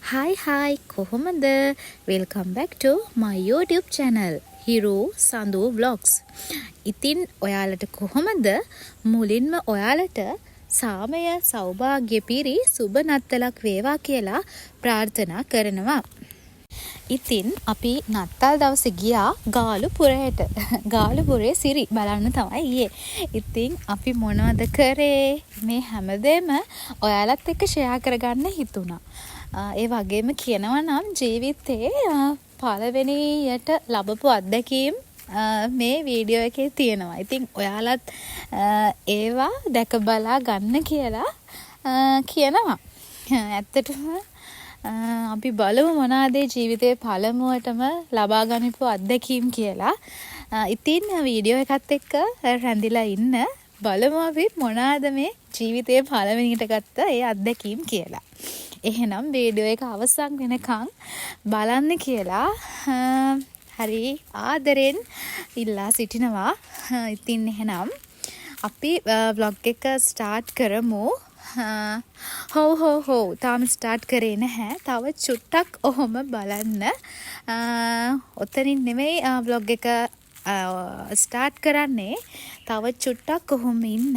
Hi කොහොමද? Welcome back to my YouTube channel Hiro Sandu Vlogs. ඉතින් ඔයාලට කොහොමද? මුලින්ම ඔයාලට සාමය සෞභාග්‍ය පිරි සුබ නත්තලක් වේවා කියලා ප්‍රාර්ථනා කරනවා. ඉතින් අපි නත්තල් දවසේ ගියා ගාලුපුරයට. ගාලුපුරේ සිරි බලන්න තමයි ගියේ. ඉතින් අපි මොනවද කරේ? මේ හැමදේම ඔයාලත් එක්ක ෂෙයා කරගන්න හිතුණා. ඒ වගේම කියනවා නම් ජීවිතේ පළවෙනියට ලැබපු අත්දැකීම් මේ වීඩියෝ එකේ තියෙනවා. ඉතින් ඔයාලත් ඒවා දැක බලා ගන්න කියලා කියනවා. ඇත්තටම අපි බලමු මොනවාද ජීවිතේ පළමුවටම ලබා ගන්නපු අත්දැකීම් කියලා. ඉතින් වීඩියෝ එකත් එක්ක රැඳිලා ඉන්න බලමු අපි මොනවාද මේ ජීවිතේ පළවෙනියට ගත්ත ඒ අත්දැකීම් කියලා. එහෙනම් වීඩියෝ එක අවසන් වෙනකන් බලන්න කියලා හරි ආදරෙන් ඉල්ලා සිටිනවා. ඉතින් එහෙනම් අපි vlog එක start කරමු. හෝ තාම ස්ටාර්ට් කරේ නැහැ. තව චුට්ටක් ඔහොම බලන්න. ඔතනින් නෙමෙයි vlog එක ස්ටාර්ට් කරන්නේ. තව චුට්ටක් ඔහොම ඉන්න.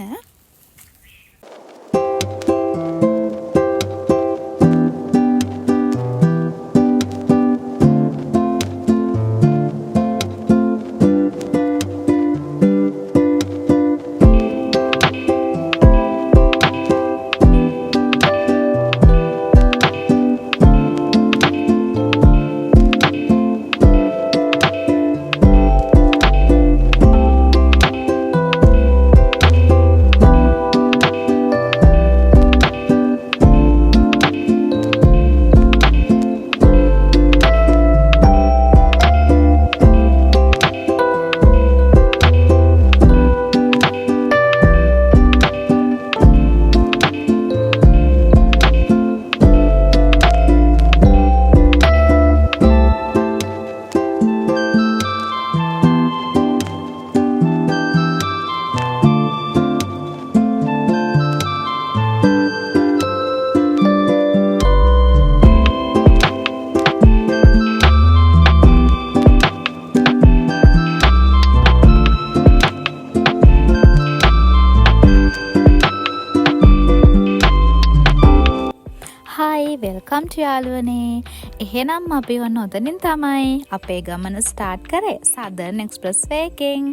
වෙල්කම් ටු යාළුවනේ. එහෙනම් අපි ඔන්න ඔතනින් තමයි අපේ ගමන ස්ටාර්ට් කරේ සදර්න් එක්ස්ප්‍රස් වේ එකෙන්.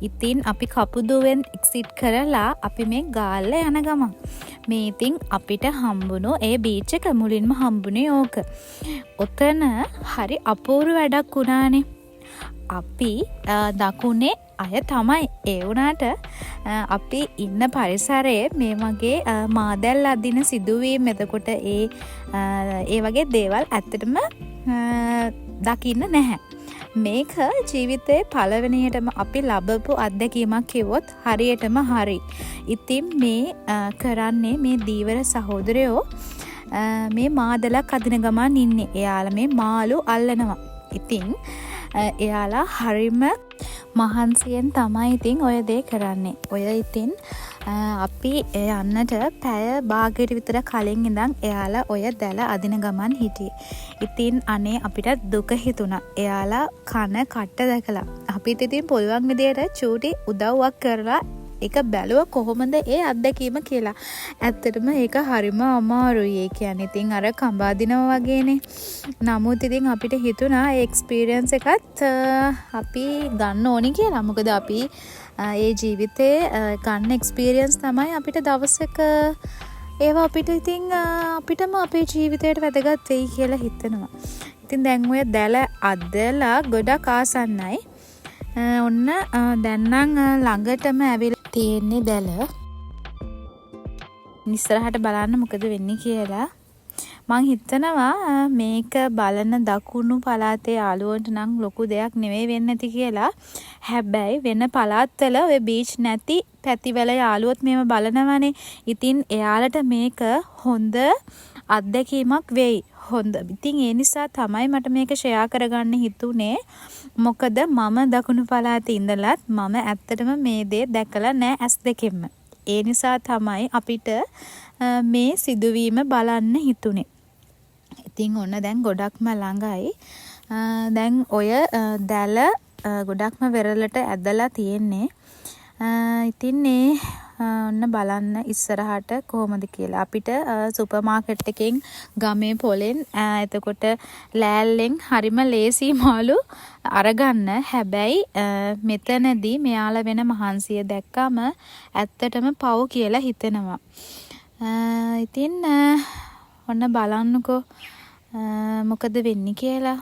ඉතින් අපි කපුදුවෙන් එක්සිට් කරලා අපි මේ ගාල්ල යන ගමන්. මේ ඉතින් අපිට හම්බුණු ඒ බීච් එක මුලින්ම හම්බුනේ ඕක. ඔතන හරි අපූර්ව වැඩක් වුණානේ. අපි දකුණේ අය තමයි. ඒ වුණාට අපි ඉන්න පරිසරයේ මේ වගේ මාදැල් අදින සිදුවීම් එතකොට ඒ වගේ දේවල් ඇත්තටම දකින්න නැහැ. මේක ජීවිතේ පළවෙනියටම අපි ලබපු අත්දැකීමක් කිව්වොත් හරියටම හරි. ඉතින් මේ කරන්නේ මේ දීවර සහෝදරයෝ මේ මාදලක් අදින ගමන් ඉන්නේ. එයාලා මේ මාළු අල්ලනවා. ඉතින් එයාලා හරිම මහන්සියෙන් තමයි ඉතින් ඔය දේ කරන්නේ. ඔය ඉතින් අපි යන්නට පැය භාගයට විතර කලින් ඉඳන් එයාලා ඔය දැල අදින ගමන් හිටියේ. ඉතින් අනේ අපිට දුක හිතුණා. එයාලා කන කට්ට දැකලා. අපිට ඉතින් පුළුවන් විදියට චූටි උදව්වක් කරලා ඒක බැලුවා කොහොමද ඒ අත්දැකීම කියලා. ඇත්තටම ඒක හරිම අමාරුයි. ඒ කියන්නේ ඉතින් අර කඹාදිනවා වගේනේ. නමුත් ඉතින් අපිට හිතුණා ඒ එක්ස්පීරියන්ස් එකත් අපි ගන්න ඕනි කියලා. මොකද අපි ඒ ජීවිතේ ගන්න එක්ස්පීරියන්ස් තමයි අපිට දවසක ඒවා අපිට ඉතින් අපිටම අපේ ජීවිතයට වැදගත් වෙයි කියලා හිතෙනවා. ඉතින් දැන් ඔය දැල අදලා ගොඩක් ආසන්නයි. ඔන්න දැන් නම් ළඟටම ඇවිල්ලා තියෙන්නේ දැල. ඉස්සරහට බලන්න මොකද වෙන්නේ කියලා. මං හිතනවා මේක බලන දකුණු පළාතේ යාළුවන්ට නම් ලොකු දෙයක් නෙවෙයි වෙන්නේ නැති කියලා. හැබැයි වෙන පළාත්වල ඔය බීච් නැති පැතිවල යාළුවොත් මේව බලනවනේ. ඉතින් එයාලට මේක හොඳ අත්දැකීමක් වෙයි. හොඳ. ඉතින් ඒ නිසා තමයි මට මේක ෂෙයා කරගන්න හිතුනේ. මොකද මම දකුණු පළාතේ ඉඳලත් මම ඇත්තටම මේ දේ දැකලා නැහැ ඇස් දෙකෙන්ම. ඒ නිසා තමයි අපිට මේ සිදුවීම බලන්න හිතුනේ. ඉතින් ඔන්න දැන් ගොඩක්ම ළඟයි. දැන් ඔය දැල ගොඩක්ම වෙරළට ඇදලා තියෙන්නේ. ඉතින් ඔන්න බලන්න ඉස්සරහට කොහොමද කියලා. අපිට සුපර් මාකට් එකෙන් ගමේ පොලෙන් එතකොට ලෑල්ලෙන් හරිම ලේසි මාළු අරගන්න. හැබැයි මෙතනදී මෙයාලා වෙන මහන්සිය දැක්කම ඇත්තටම පව් කියලා හිතෙනවා. ඉතින් ඔන්න බලන්නකෝ මොකද වෙන්නේ කියලා.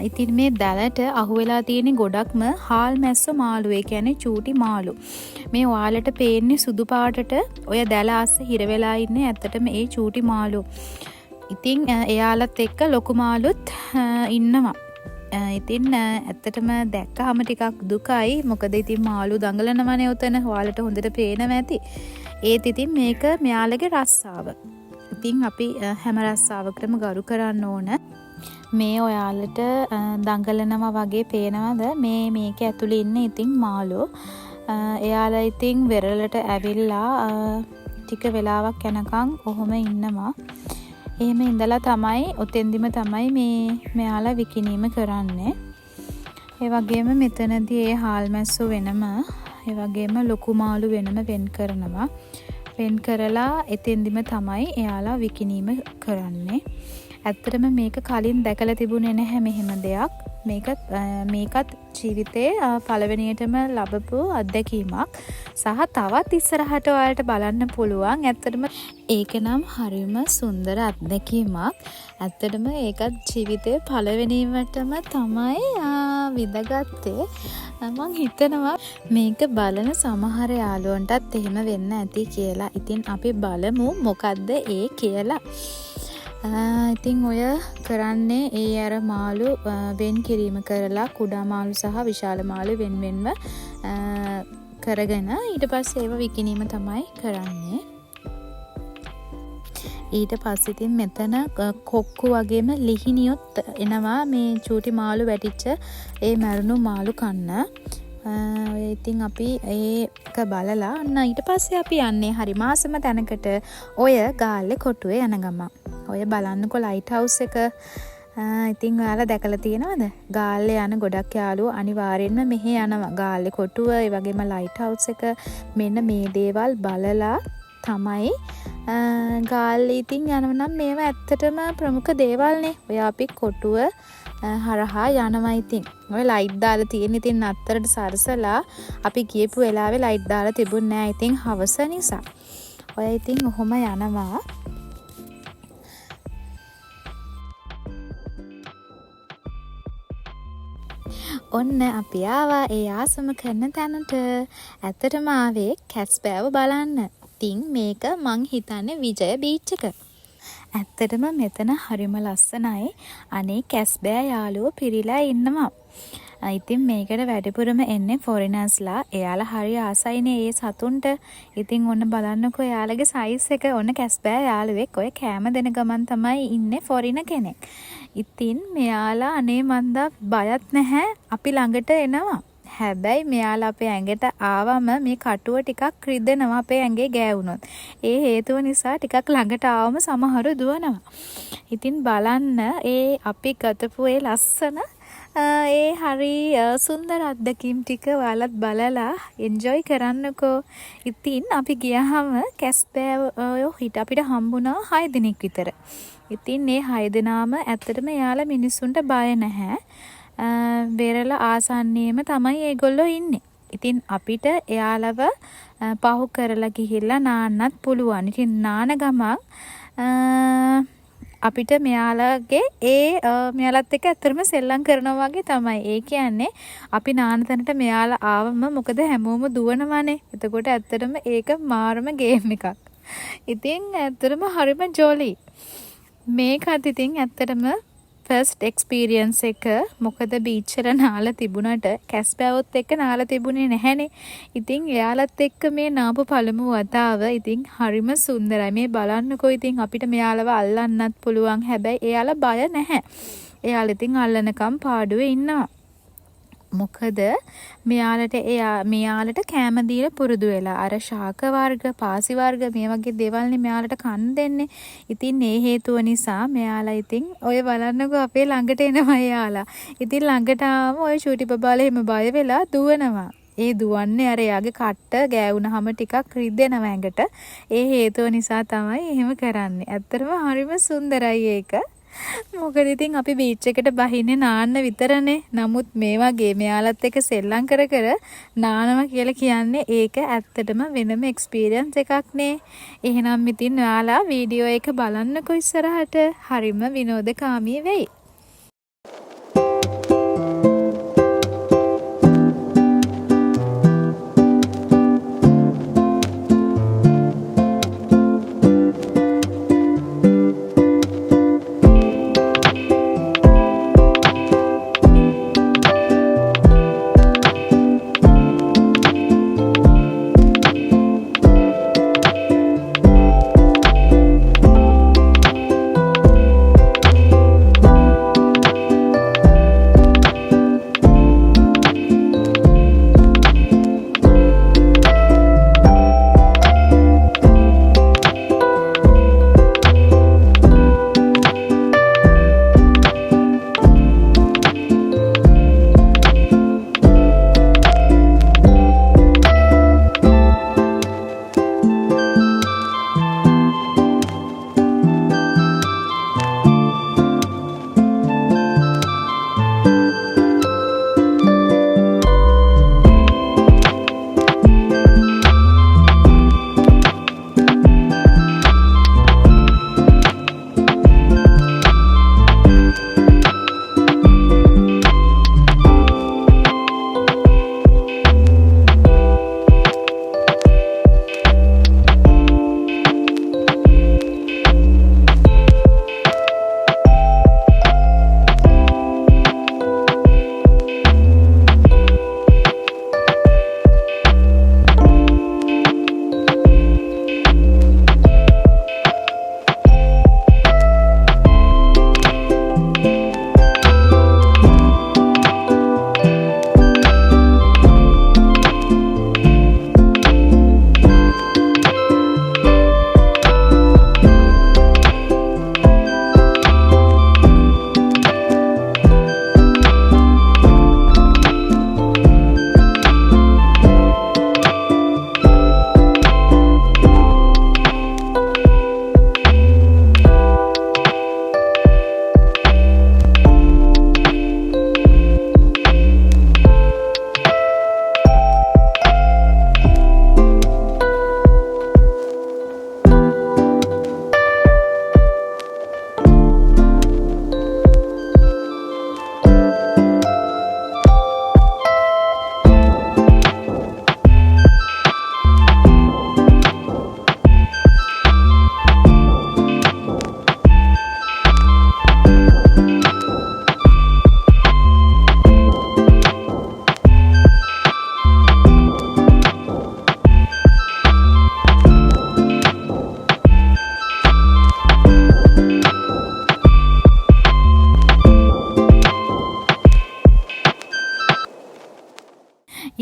ඉතින් මේ දැලට අහුවෙලා තියෙන ගොඩක්ම හාල් මැස්ස මාළු. ඒ කියන්නේ චූටි මාළු. මේ ඔයාලට පේන්නේ සුදු පාටට ඔය දැල අස්සේ හිර වෙලා ඉන්නේ ඇත්තටම ඒ චූටි මාළු. ඉතින් එයාලත් එක්ක ලොකු මාළුත් ඉන්නවා. ඉතින් ඇත්තටම දැක්කහම ටිකක් දුකයි. මොකද ඉතින් මාළු දඟලනවනේ උතන. ඔයාලට හොඳට පේනවා ඇති. ඒත් ඉතින් මේක මෙයාලගේ රස්සාව. ඉතින් අපි හැම රස්සාවකටම ගරු කරන්න ඕන. මේ ඔයාලට දඟලනවා වගේ පේනවද? මේක ඇතුලේ ඉන්නේ ඉතින් මාළු. එයාලා ඉතින් වෙරළට ඇවිල්ලා ටික වෙලාවක් යනකම් ඔහොම ඉන්නවා. එහෙම ඉඳලා තමයි ඔතෙන්දිම තමයි මෙයාලා විකිණීම කරන්නේ. ඒ වගේම මෙතනදී ඒ හාල් මැස්සෝ වෙනම, ඒ වගේම ලොකු මාළු වෙනම වෙන් කරනවා. වෙන් කරලා එතෙන්දිම තමයි එයාලා විකිණීම කරන්නේ. ඇත්තටම මේක කලින් දැකලා තිබුණේ නැහැ මෙහෙම දෙයක්. මේකත් ජීවිතේ පළවෙනියටම ලැබපු අත්දැකීමක්. සහ තවත් ඉස්සරහට ඔයාලට බලන්න පුළුවන්. ඇත්තටම ඒක නම් හරිම සුන්දර අත්දැකීමක්. ඇත්තටම ඒකත් ජීවිතේ පළවෙනිවටම තමයි විඳගත්තේ. මම හිතනවා මේක බලන සමහර යාළුවන්ටත් එහෙම වෙන්න ඇති කියලා. ඉතින් අපි බලමු මොකද්ද ඒ කියලා. ඉතින් ඔය කරන්නේ ඒ අර මාළු වෙන් කිරීම කරලා කුඩා මාළු සහ විශාල මාළු වෙන්වෙන්ව කරගෙන ඊට පස්සේ ඒව විකිණීම තමයි කරන්නේ. ඊට පස්සේ ඉතින් මෙතන කොක්කු වගේම ලිහිණියොත් එනවා මේ චූටි මාළු වැටිච්ච ඒ මරුණු මාළු කන්න. ඉතින් අපි ඒක බලලා අන්න ඊට පස්සේ අපි යන්නේ හරි මාසම තැනකට ඔය ගාල්ලේ කොටුවේ යන ගම. ඔය බලන්නකො ලයිට් හවුස් එක. ඉතින් ඔයාලා දැකලා තියෙනවද? ගාල්ලේ යන ගොඩක් යාළුවෝ අනිවාර්යෙන්ම මෙහෙ යනවා. ගාල්ලේ කොටුව, ඒ වගේම ලයිට් හවුස් එක. මෙන්න මේ දේවල් බලලා තමයි ගාල්ලේ ඉතින් යනවා. නම් මේවා ඇත්තටම ප්‍රමුඛ දේවල්නේ. ඔය අපි කොටුව හරහා යනවා. ඉතින් ඔය ලයිට් දාලා තියෙන ඉතින් අත්තරට සරසලා අපි ගියපු වෙලාවේ ලයිට් දාලා තිබුණේ නැහැ. ඉතින් හවස නිසා. ඔය ඉතින් ඔහොම යනවා. ඔන්න අපි ආවා ඒ ආසම කරන තැනට. ඇත්තටම ආවේ කැස්බෑව බලන්න. ඉතින් මේක මං හිතන්නේ විජය බීච් එක. ඇත්තටම මෙතන හරිම ලස්සනයි. අනේ කැස්බෑ යාළුවෝ පිරීලා ඉන්නවා. ඉතින් මේකට වැඩිපුරම එන්නේ ෆොරිනර්ස්ලා. එයාලා හරි ආසයිනේ ඒ සතුන්ට. ඉතින් ඔන්න බලන්නකෝ එයාලගේ සයිස් එක. ඔන්න කැස්බෑ යාළුවෙක් ඔය කෑම දෙන ගමන් තමයි ඉන්නේ ෆොරින කෙනෙක්. ඉතින් මෙයාලා අනේ මන්දා බයත් නැහැ. අපි ළඟට එනවා. හැබැයි මෙයාලා අපේ ඇඟට ආවම මේ කටුව ටිකක් රිදෙනවා අපේ ඇඟේ ගෑවුනොත්. ඒ හේතුව නිසා ටිකක් ළඟට ආවම සමහරු දුවනවා. ඉතින් බලන්න ඒ අපි ගතපු ඒ ලස්සන ඒ හරි සුන්දර අත්දැකීම් ටික ඔයාලත් බලලා එන්ජොයි කරන්නකෝ. ඉතින් අපි ගියාම කැස්බෑයෝ අපිට හම්බුණා 6 දිනක් විතර. ඉතින් මේ 6 දෙනාම ඇත්තටම එයාලා මිනිස්සුන්ට බය නැහැ. වෙරළ ආසන්නයේම තමයි ඒගොල්ලෝ ඉන්නේ. ඉතින් අපිට එයාලව පහු කරලා ගිහිල්ලා නාන්නත් පුළුවන්. ඉතින් නාන ගමන් අපිට මෙයාලගේ මෙයාලත් එක්ක ඇත්තටම සෙල්ලම් කරනවා වගේ තමයි. ඒ කියන්නේ අපි නාන තැනට මෙයාලා ආවම මොකද හැමෝම දුවනවානේ. එතකොට ඇත්තටම ඒක මාරම ගේම් එකක්. ඉතින් ඇත්තටම හරිම ජොලි. මේකත් ඉතින් ඇත්තටම ෆස්ට් එක්ස්පීරියන්ස් එක. මොකද බීච් වල නාලා තිබුණට කැස්බෑවොත් එක්ක නාලා තිබුණේ නැහැනේ. ඉතින් එයාලත් එක්ක මේ නාපු පළමු වතාව ඉතින් හරිම සුන්දරයි. මේ බලන්නකෝ ඉතින් අපිට මෙයාලව අල්ලන්නත් පුළුවන්. හැබැයි එයාලා බය නැහැ. එයාලා ඉතින් අල්ලනකම් පාඩුවේ ඉන්නවා. මොකද මෙයාලට කෑම දීලා පුරුදු වෙලා අර ශාක වර්ග, පාසි වර්ග මේ වගේ දේවල්නේ මෙයාලට කන්න දෙන්නේ. ඉතින් ඒ හේතුව නිසා මෙයාලා ඉතින් ඔය බලන්නකෝ අපේ ළඟට එනවා එයාලා. ඉතින් ළඟට ආවම ඔය චූටි බබාලා එහෙම බය වෙලා දුවනවා. ඒ දුවන්නේ අර එයාගේ කට්ට ගෑවුනහම ටිකක් රිදෙනවා ඇඟට. ඒ හේතුව නිසා තමයි එහෙම කරන්නේ. ඇත්තටම හරිම සුන්දරයි ඒක. මොකද ඉතින් අපි බීච් එකට බහින්නේ නාන්න විතරනේ. නමුත් මේ වගේ මෙයාලත් එක්ක සෙල්ලම් කර කර නානවා කියලා කියන්නේ ඒක ඇත්තටම වෙනම එක්ස්පීරියන්ස් එකක් නේ. එහෙනම් ඉතින් ඔයාලා වීඩියෝ එක බලන්නකෝ ඉස්සරහට. හරිම විනෝදකාමී වෙයි.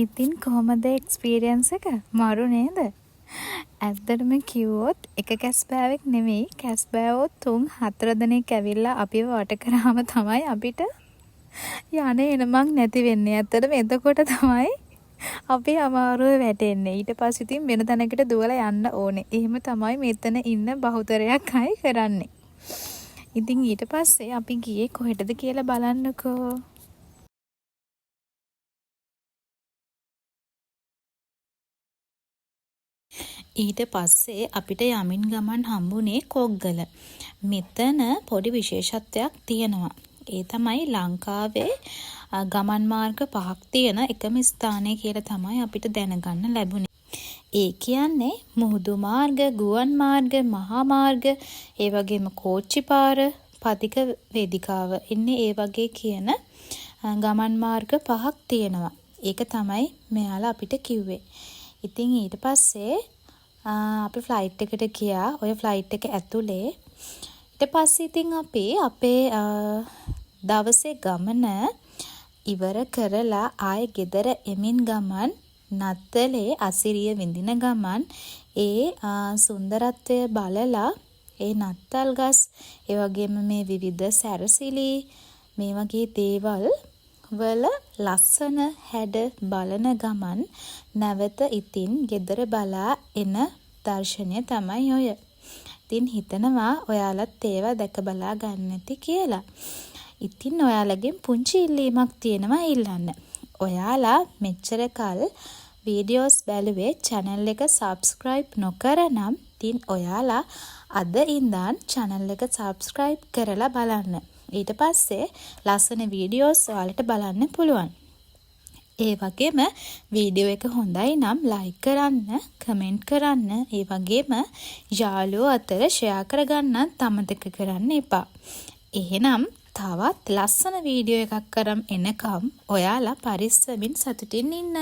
ඉතින් කොහොමද එක්ස්පීරියන්ස් එක? මරු නේද? ඇත්තටම කිව්වොත් එක කැස්බෑවෙක් නෙමෙයි, කැස්බෑවෝ 3-4 දෙනෙක් ඇවිල්ලා අපිව වට කරාම තමයි අපිට යන්නේ එනමක් නැති වෙන්නේ. ඇත්තටම එතකොට තමයි අපි අමාරුවේ වැටෙන්නේ. ඊට පස්සේ ඉතින් වෙන තැනකට දුවලා යන්න ඕනේ. එහෙම තමයි මෙතන ඉන්න බහුතරයක් අය කරන්නේ. ඉතින් ඊට පස්සේ අපි ගියේ කොහෙටද කියලා බලන්නකෝ. ඊට පස්සේ අපිට යමින් ගමන් හම්බුනේ කොග්ගල. මෙතන පොඩි විශේෂත්වයක් තියෙනවා. ඒ තමයි ලංකාවේ ගමන් මාර්ග 5ක් තියෙන එකම ස්ථානය කියලා තමයි අපිට දැනගන්න ලැබුණේ. ඒ කියන්නේ මුහුදු මාර්ග, ගුවන් මාර්ග, මහා මාර්ග, ඒ වගේම කෝච්චි පාර, පදික වේදිකාව ඉන්නේ ඒ වගේ කියන ගමන් මාර්ග 5ක් තියෙනවා. ඒක තමයි මෙයාලා අපිට කිව්වේ. ඉතින් ඊට පස්සේ අපි ෆ්ලයිට් එකට ගියා. ඔය ෆ්ලයිට් එක ඇතුලේ ඊට පස්සේ ඉතින් අපි අපේ දවසේ ගමන ඉවර කරලා ආයේ ගෙදර එමින් ගමන් නත්තලේ අසිරිය විඳින ගමන් ඒ සුන්දරත්වය බලලා ඒ නත්තල් ගස් ඒ වගේම මේ විවිධ සැරසිලි මේ වගේ දේවල් වල ලස්සන හැඩ බලන ගමන් නැවත ඉතින් ගෙදර බලා එන දර්ශනය තමයි ඔය. ඉතින් හිතනවා ඔයාලත් ඒවා දැක බලා ගන්න ඇති කියලා. ඉතින් ඔයාලගෙන් පුංචි ඉල්ලීමක් තියෙනවා ඉල්ලන්න. ඔයාලා මෙච්චර කල් වීඩියෝස් බැලුවේ channel එක subscribe නොකර නම් ඉතින් ඔයාලා අද ඉඳන් channel එක subscribe කරලා බලන්න. ඊට පස්සේ ලස්සන වීඩියෝස් ඔයාලට බලන්න පුළුවන්. ඒ වගේම වීඩියෝ එක හොඳයි නම් like කරන්න, comment කරන්න, ඒ වගේම යාළුවෝ අතර share කරගන්නත් අමතක කරන්න එපා. එහෙනම් තවත් ලස්සන වීඩියෝ එකක් කරන් එනකම් ඔයාලා පරිස්සමින් සතුටින් ඉන්න.